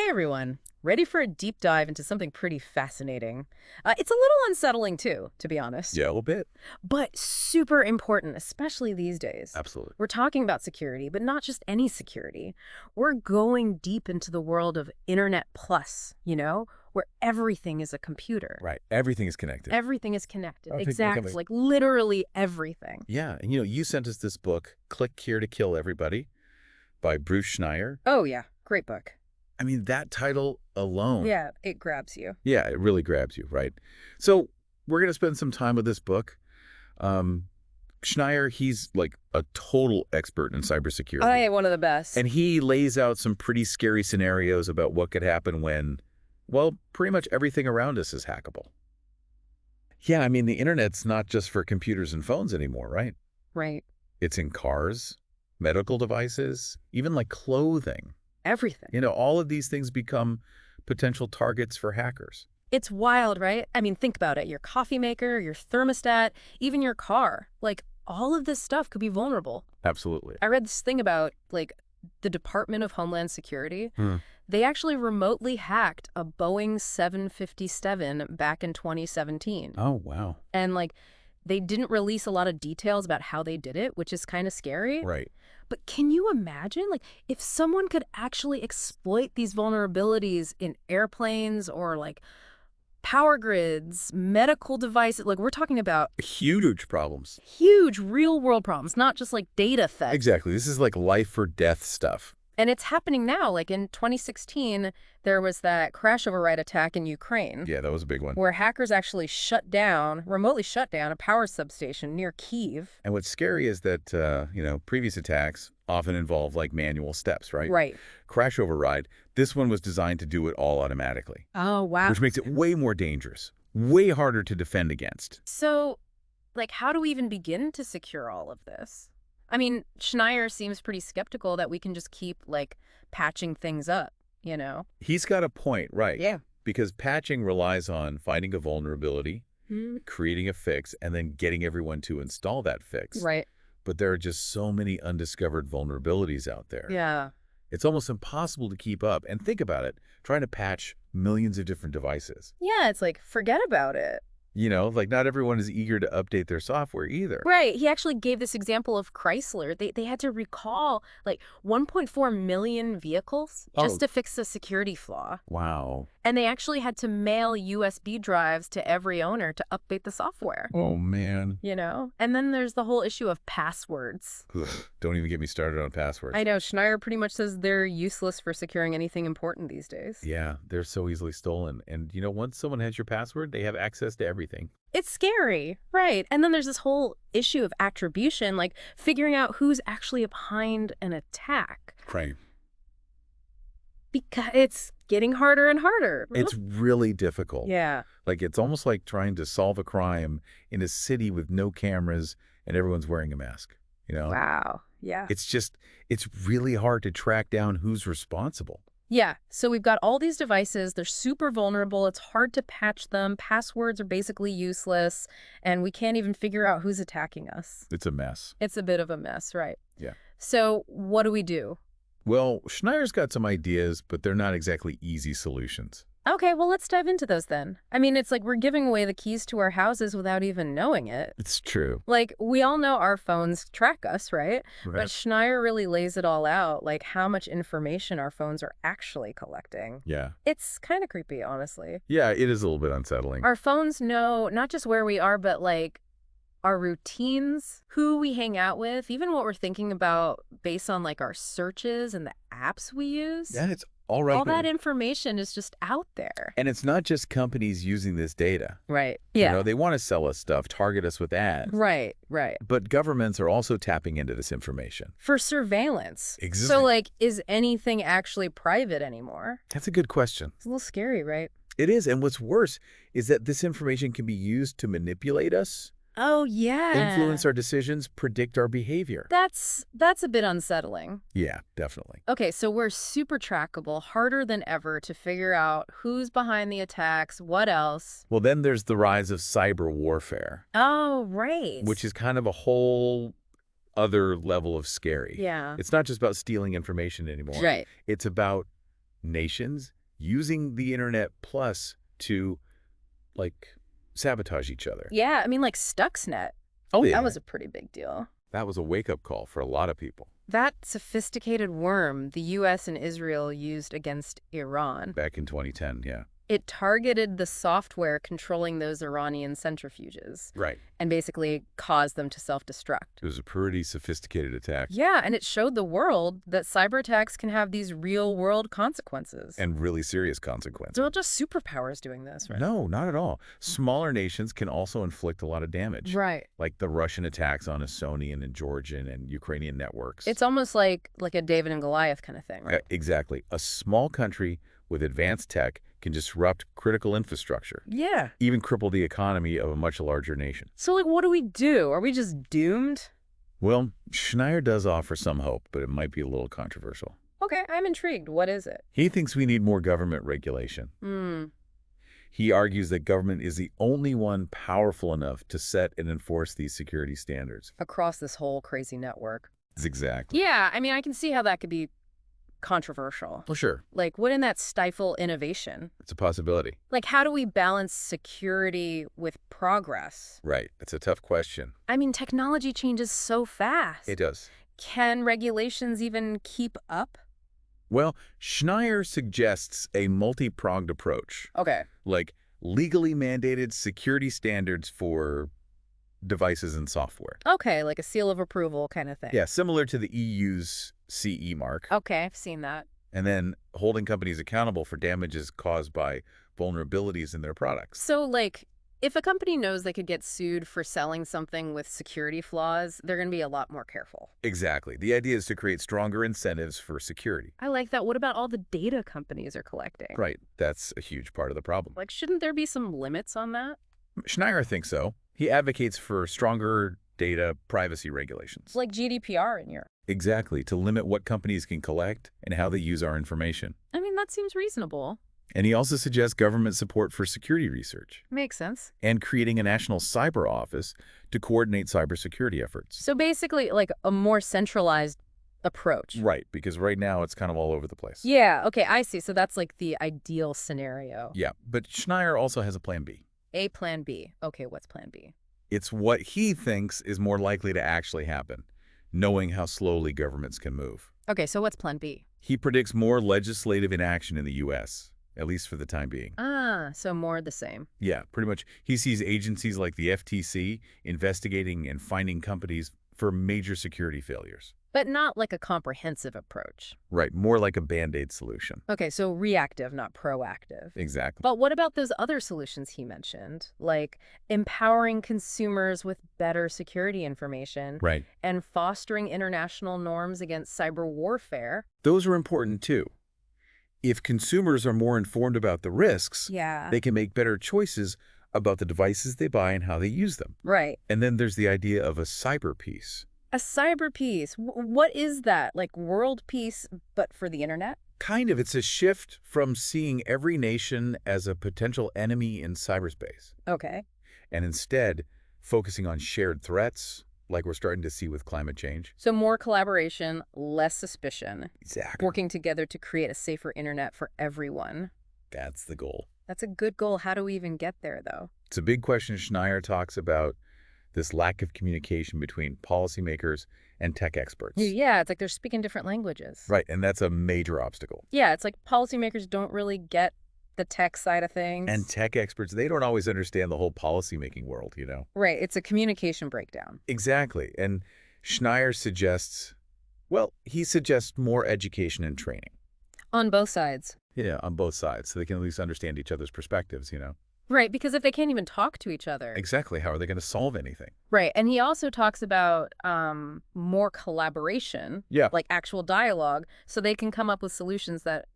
Hey everyone, ready for a deep dive into something pretty fascinating. It's a little unsettling too, to be honest, Yeah, a little bit. but super important, especially these days. Absolutely. We're talking about security, but not just any security. We're going deep into the world of Internet Plus, where everything is a computer. Right. Everything is connected. Everything is connected. I think Exactly, like literally everything. Yeah. And you sent us this book, Click Here to Kill Everybody by Bruce Schneier. Oh yeah, great book. I mean, that title alone. Yeah, it grabs you. Yeah, it really grabs you, right? So we're going to spend some time with this book. Schneier, he's like a total expert in cybersecurity. Oh, yeah, one of the best. And he lays out some pretty scary scenarios about what could happen when, well, pretty much everything around us is hackable. Yeah, I mean, the internet's not just for computers and phones anymore, right? Right. It's in cars, medical devices, even like clothing. Everything. All of these things become potential targets for hackers. It's wild, right? I mean, think about it. Your coffee maker, your thermostat, even your car. Like, all of this stuff could be vulnerable. Absolutely. I read this thing about, like, the Department of Homeland Security. They actually remotely hacked a Boeing 757 back in 2017. Oh, wow. And, like, they didn't release a lot of details about how they did it, which is kind of scary. Right. But can you imagine, like, if someone could actually exploit these vulnerabilities in airplanes or, like, power grids, medical devices? Like, we're talking about Huge problems. huge real-world problems, not just, like, data theft. Exactly. This is like life or death stuff. And it's happening now. Like, in 2016, there was that crash override attack in Ukraine. Yeah, that was a big one. Where hackers actually remotely shut down a power substation near Kyiv. And what's scary is that, previous attacks often involve like manual steps, right? Right. Crash override. This one was designed to do it all automatically. Oh, wow. Which makes it way more dangerous, way harder to defend against. So, like, how do we even begin to secure all of this? I mean, Schneier seems pretty skeptical that we can just keep, like, patching things up, He's got a point, right? Yeah. Because patching relies on finding a vulnerability, creating a fix, and then getting everyone to install that fix. Right. But there are just so many undiscovered vulnerabilities out there. Yeah. It's almost impossible to keep up. And think about it, trying to patch millions of different devices. Yeah, it's like, forget about it. Like not everyone is eager to update their software either. Right. He actually gave this example of Chrysler. They had to recall, like, 1.4 million vehicles just to fix a security flaw. Wow. And they actually had to mail USB drives to every owner to update the software. Oh, man. And then there's the whole issue of passwords. Don't even get me started on passwords. I know. Schneier pretty much says they're useless for securing anything important these days. Yeah, they're so easily stolen. And, once someone has your password, they have access to everything. It's scary, right? And then there's this whole issue of attribution, like figuring out who's actually behind an attack. Right. Because it's getting harder and harder. It's really difficult. Yeah. Like, it's almost like trying to solve a crime in a city with no cameras and everyone's wearing a mask, Wow. Yeah. It's really hard to track down who's responsible. Yeah. So we've got all these devices. They're super vulnerable. It's hard to patch them. Passwords are basically useless. And we can't even figure out who's attacking us. It's a mess. It's a bit of a mess, right? Yeah. So what do we do? Well, Schneier's got some ideas, but they're not exactly easy solutions. Okay, well, let's dive into those then. I mean, it's like we're giving away the keys to our houses without even knowing it. It's true. Like, we all know our phones track us, right? Right. But Schneier really lays it all out, like how much information our phones are actually collecting. Yeah. It's kind of creepy, honestly. Yeah, it is a little bit unsettling. Our phones know not just where we are, but like our routines, who we hang out with, even what we're thinking about based on like our searches and the apps we use. Yeah, it's all right. All that information is just out there. And it's not just companies using this data. Right. Yeah. They want to sell us stuff, target us with ads. Right. But governments are also tapping into this information. For surveillance. Exactly. So, like, is anything actually private anymore? That's a good question. It's a little scary, right? It is. And what's worse is that this information can be used to manipulate us. Oh, yeah. Influence our decisions, predict our behavior. That's a bit unsettling. Yeah, definitely. Okay, so we're super trackable, harder than ever to figure out who's behind the attacks, what else. Well, then there's the rise of cyber warfare. Oh, right. Which is kind of a whole other level of scary. Yeah. It's not just about stealing information anymore. Right. It's about nations using the internet plus to, like, sabotage each other. Yeah, I mean, like Stuxnet. Oh, That yeah. was a pretty big deal. That was a wake-up call for a lot of people That sophisticated worm the U.S. and Israel used against Iran, back in 2010, yeah. it targeted the software controlling those Iranian centrifuges Right. and basically caused them to self-destruct. It was a pretty sophisticated attack Yeah, and it showed the world that cyber attacks can have these real-world consequences. and really serious consequences. They're not just superpowers doing this, right? No, not at all. Smaller nations can also inflict a lot of damage. Right. Like the Russian attacks on Estonian and Georgian and Ukrainian networks. It's almost like a David and Goliath kind of thing, right? Exactly. A small country with advanced tech can disrupt critical infrastructure, Yeah. even cripple the economy of a much larger nation. So, like, what do we do? Are we just doomed? Well, Schneier does offer some hope, but it might be a little controversial. Okay, I'm intrigued. What is it? He thinks we need more government regulation. Hmm. He argues that government is the only one powerful enough to set and enforce these security standards. Across this whole crazy network. Exactly. Yeah, I mean, I can see how that could be controversial. Well, sure. Like, wouldn't that stifle innovation? It's a possibility. Like, how do we balance security with progress? Right. It's a tough question. I mean, technology changes so fast. It does. Can regulations even keep up? Well, Schneier suggests a multi-pronged approach, Okay. like legally mandated security standards for devices and software. Okay, like a seal of approval kind of thing. Yeah, similar to the EU's CE mark. Okay, I've seen that. And then holding companies accountable for damages caused by vulnerabilities in their products. So, like, if a company knows they could get sued for selling something with security flaws, they're going to be a lot more careful. Exactly. The idea is to create stronger incentives for security. I like that. What about all the data companies are collecting? Right. That's a huge part of the problem. Like, shouldn't there be some limits on that? Schneier thinks so. He advocates for stronger data privacy regulations. It's like GDPR in Europe. Exactly, to limit what companies can collect and how they use our information. I mean, that seems reasonable. And he also suggests government support for security research Makes sense. and creating a national cyber office to coordinate cybersecurity efforts. So basically, like a more centralized approach. Right, because right now it's kind of all over the place. Yeah, okay, I see. So that's like the ideal scenario. Yeah, but Schneier also has a plan B. A plan B. Okay, what's plan B? It's what he thinks is more likely to actually happen, knowing how slowly governments can move. Okay, so what's plan B? He predicts more legislative inaction in the U.S., at least for the time being. Ah, so more the same. Yeah, pretty much. He sees agencies like the FTC investigating and finding companies for major security failures. But not like a comprehensive approach. Right, more like a Band-Aid solution. Okay, so reactive, not proactive. Exactly. But what about those other solutions he mentioned, like empowering consumers with better security information Right. and fostering international norms against cyber warfare? Those are important too. If consumers are more informed about the risks, Yeah. they can make better choices about the devices they buy and how they use them. Right. And then there's the idea of a cyber peace. A cyber peace. What is that? Like world peace, but for the internet? Kind of, it's a shift from seeing every nation as a potential enemy in cyberspace, Okay. and instead focusing on shared threats, like we're starting to see with climate change. So more collaboration, less suspicion, Exactly. working together to create a safer internet for everyone. That's the goal. That's a good goal. How do we even get there, though? It's a big question. Schneier talks about this lack of communication between policymakers and tech experts. Yeah, it's like they're speaking different languages. Right, and that's a major obstacle. Yeah, it's like policymakers don't really get the tech side of things. And tech experts, they don't always understand the whole policymaking world, you know? Right, it's a communication breakdown. Exactly. And Schneier suggests, well, he suggests more education and training. On both sides. Yeah, on both sides, so they can at least understand each other's perspectives, you know? Right, because if they can't even talk to each other. Exactly. How are they going to solve anything? Right, and he also talks about more collaboration, Yeah. like actual dialogue, so they can come up with solutions that,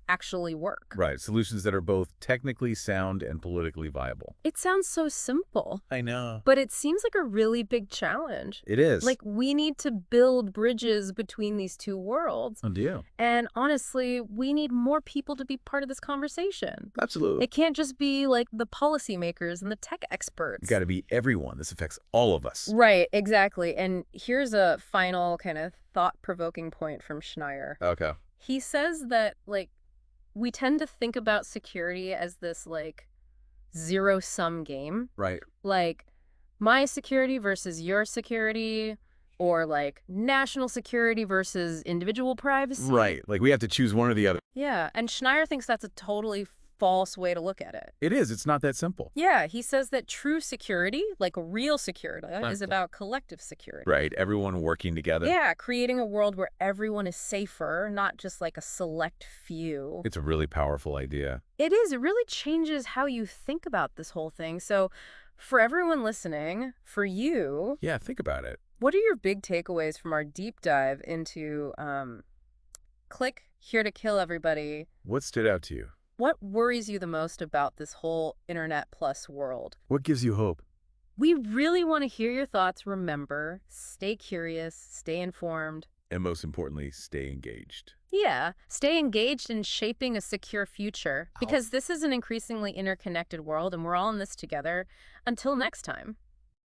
actually work. Right. Solutions that are both technically sound and politically viable. It sounds so simple, I know. but it seems like a really big challenge. It is. Like, we need to build bridges between these two worlds. Oh, do you? And honestly, we need more people to be part of this conversation. Absolutely. It can't just be like the policymakers and the tech experts. It's got to be everyone. This affects all of us. Right, exactly. And here's a final kind of thought-provoking point from Schneier. Okay. He says that, like, we tend to think about security as this, like, zero-sum game. Right. Like, my security versus your security, or, like, national security versus individual privacy. Right. Like we have to choose one or the other. Yeah, and Schneier thinks that's a totally false way to look at it. It is. It's not that simple. Yeah, he says that true security, like real security, is Okay. about collective security. Right. Everyone working together. Yeah, creating a world where everyone is safer, not just like a select few. It's a really powerful idea. It is. It really changes how you think about this whole thing. So, for everyone listening, for you, Yeah, think about it. what are your big takeaways from our deep dive into click here to kill everybody? What stood out to you? What worries you the most about this whole internet plus world? What gives you hope? We really want to hear your thoughts. Remember, stay curious, stay informed. And most importantly, stay engaged. Yeah, stay engaged in shaping a secure future Ow. because this is an increasingly interconnected world and we're all in this together. Until next time.